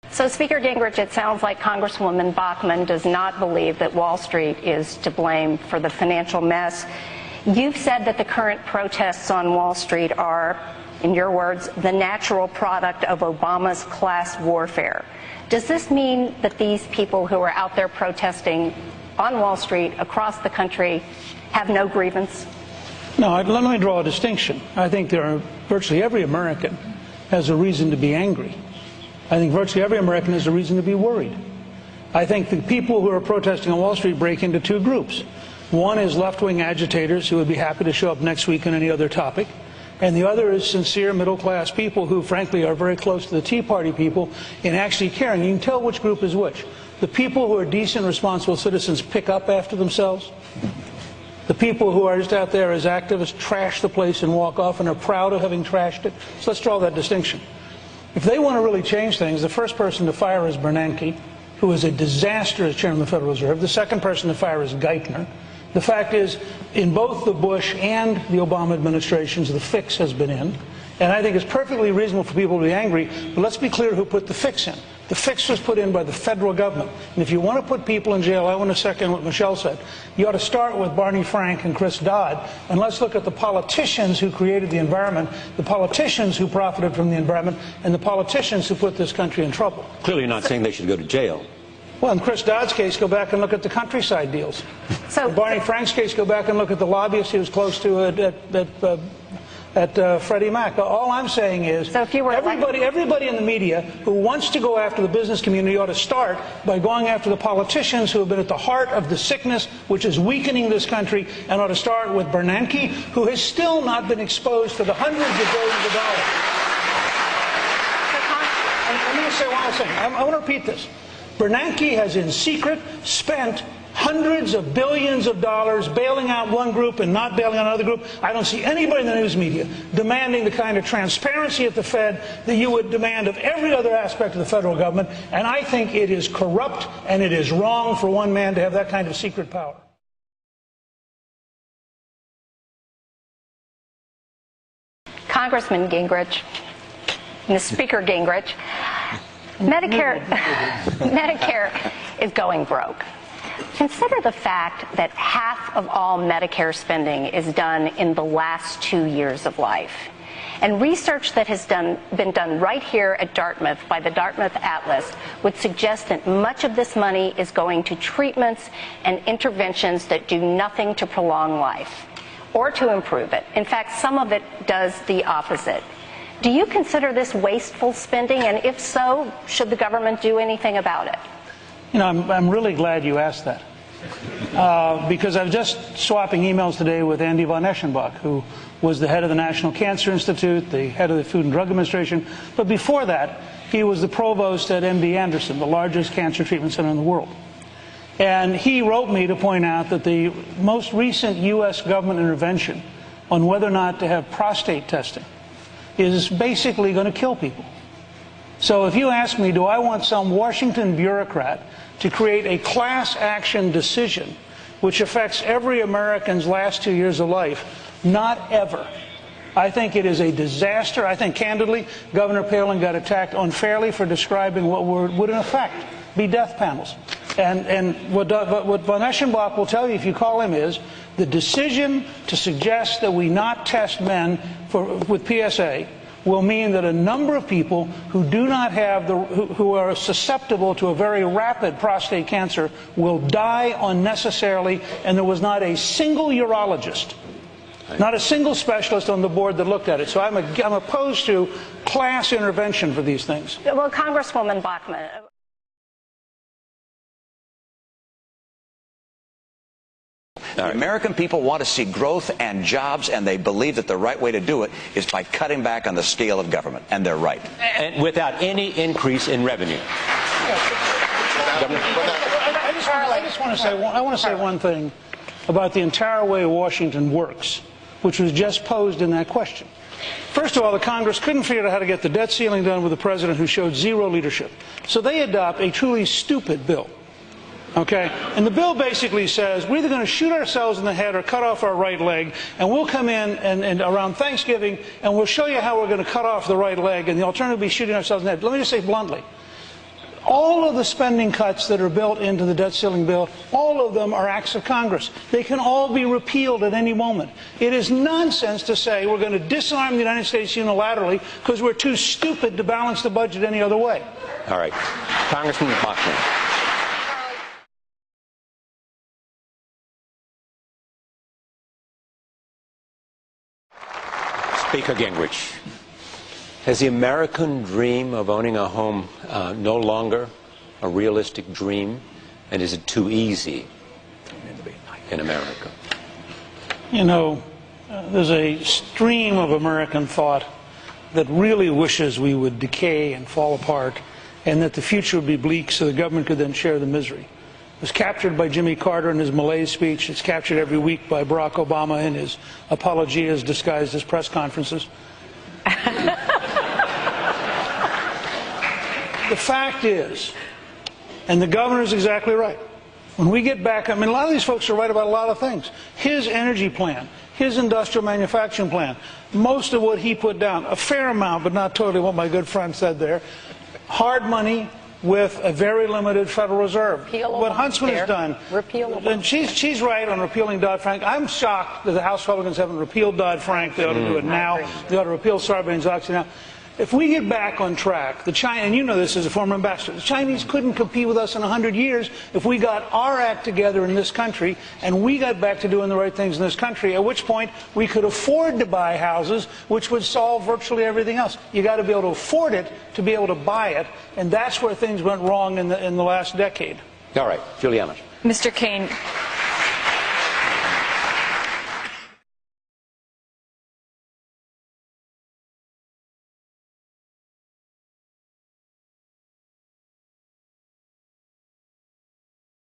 So, Speaker Gingrich, it sounds like Congresswoman Bachmann does not believe that Wall Street is to blame for the financial mess. You've said that the current protests on Wall Street are, in your words, the natural product of Obama's class warfare. Does this mean that these people who are out there protesting on Wall Street across the country have no grievance? No, let me draw a distinction. I think virtually every American has a reason to be angry. I think virtually every American has a reason to be worried. I think the people who are protesting on Wall Street break into two groups. One is left-wing agitators who would be happy to show up next week on any other topic. And the other is sincere middle-class people who, frankly, are very close to the Tea Party people in actually caring. You can tell which group is which. The people who are decent, responsible citizens pick up after themselves. The people who are just out there as activists trash the place and walk off and are proud of having trashed it. So let's draw that distinction. If they want to really change things, the first person to fire is Bernanke, who is a disaster as chairman of the Federal Reserve. The second person to fire is Geithner. The fact is, in both the Bush and the Obama administrations, the fix has been in. And I think it's perfectly reasonable for people to be angry, but let's be clear who put the fix in. The fix was put in by the federal government. And if you want to put people in jail, I want to second what Michelle said. You ought to start with Barney Frank and Chris Dodd, and let's look at the politicians who created the environment, the politicians who profited from the environment, and the politicians who put this country in trouble. Clearly you're not saying they should go to jail. Well, in Chris Dodd's case, go back and look at the countryside deals. In Barney Frank's case, go back and look at the lobbyists he was close to at Freddie Mac. All I'm saying is, so if you were everybody in the media who wants to go after the business community ought to start by going after the politicians who have been at the heart of the sickness which is weakening this country, and ought to start with Bernanke, who has still not been exposed to the hundreds of billions of dollars. Let me just say one last thing. I want to repeat this. Bernanke has in secret spent hundreds of billions of dollars bailing out one group and not bailing out another group. I don't see anybody in the news media demanding the kind of transparency at the Fed that you would demand of every other aspect of the federal government. And I think it is corrupt and it is wrong for one man to have that kind of secret power. Congressman Gingrich, Speaker Gingrich, Medicare is going broke. Consider the fact that half of all Medicare spending is done in the last 2 years of life. And research that has been done right here at Dartmouth by the Dartmouth Atlas would suggest that much of this money is going to treatments and interventions that do nothing to prolong life or to improve it. In fact, some of it does the opposite. Do you consider this wasteful spending? And if so, should the government do anything about it? You know, I'm really glad you asked that. Because I was just swapping emails today with Andy von Eschenbach, who was the head of the National Cancer Institute, the head of the Food and Drug Administration. But before that, he was the provost at MD Anderson, the largest cancer treatment center in the world. And he wrote me to point out that the most recent U.S. government intervention on whether or not to have prostate testing is basically going to kill people. So if you ask me, do I want some Washington bureaucrat to create a class action decision which affects every American's last 2 years of life? Not ever. I think it is a disaster. I think, candidly, Governor Palin got attacked unfairly for describing what would, in effect, be death panels. And what von Eschenbach will tell you if you call him is the decision to suggest that we not test men with PSA will mean that a number of people who do not have who are susceptible to a very rapid prostate cancer will die unnecessarily, and there was not a single urologist, not a single specialist on the board that looked at it. So I'm opposed to class intervention for these things. Well, Congresswoman Bachmann. The American people want to see growth and jobs, and they believe that the right way to do it is by cutting back on the scale of government, and they're right. And without any increase in revenue. I just want to say one thing about the entire way Washington works, which was just posed in that question. First of all, the Congress couldn't figure out how to get the debt ceiling done with a president who showed zero leadership. So they adopt a truly stupid bill. Okay? And the bill basically says we're either going to shoot ourselves in the head or cut off our right leg, and we'll come in and around Thanksgiving and we'll show you how we're going to cut off the right leg, and the alternative will be shooting ourselves in the head. Let me just say bluntly, All of the spending cuts that are built into the debt ceiling bill, all of them are acts of Congress. They can all be repealed at any moment. It is nonsense to say we're going to disarm the United States unilaterally because we're too stupid to balance the budget any other way. All right. Congressman Bachmann. Speaker Gingrich, has the American dream of owning a home no longer a realistic dream, and is it too easy in America? You know, there's a stream of American thought that really wishes we would decay and fall apart, and that the future would be bleak so the government could then share the misery. It was captured by Jimmy Carter in his Malaise speech. It's captured every week by Barack Obama in his apologias disguised as press conferences. The fact is, and the governor is exactly right, when we get back, I mean, a lot of these folks are right about a lot of things. His energy plan, his industrial manufacturing plan, most of what he put down, a fair amount, but not totally what my good friend said there, hard money with a very limited Federal Reserve. What Huntsman has done, and she's right on repealing Dodd-Frank. I'm shocked that the House Republicans haven't repealed Dodd-Frank. They ought to do it now. They ought to repeal Sarbanes-Oxley now. If we get back on track, the China, and you know this as a former ambassador, the Chinese couldn't compete with us in 100 years if we got our act together in this country and we got back to doing the right things in this country, at which point we could afford to buy houses, which would solve virtually everything else. You got to be able to afford it to be able to buy it, and that's where things went wrong in the last decade. All right, Juliana. Mr. Cain,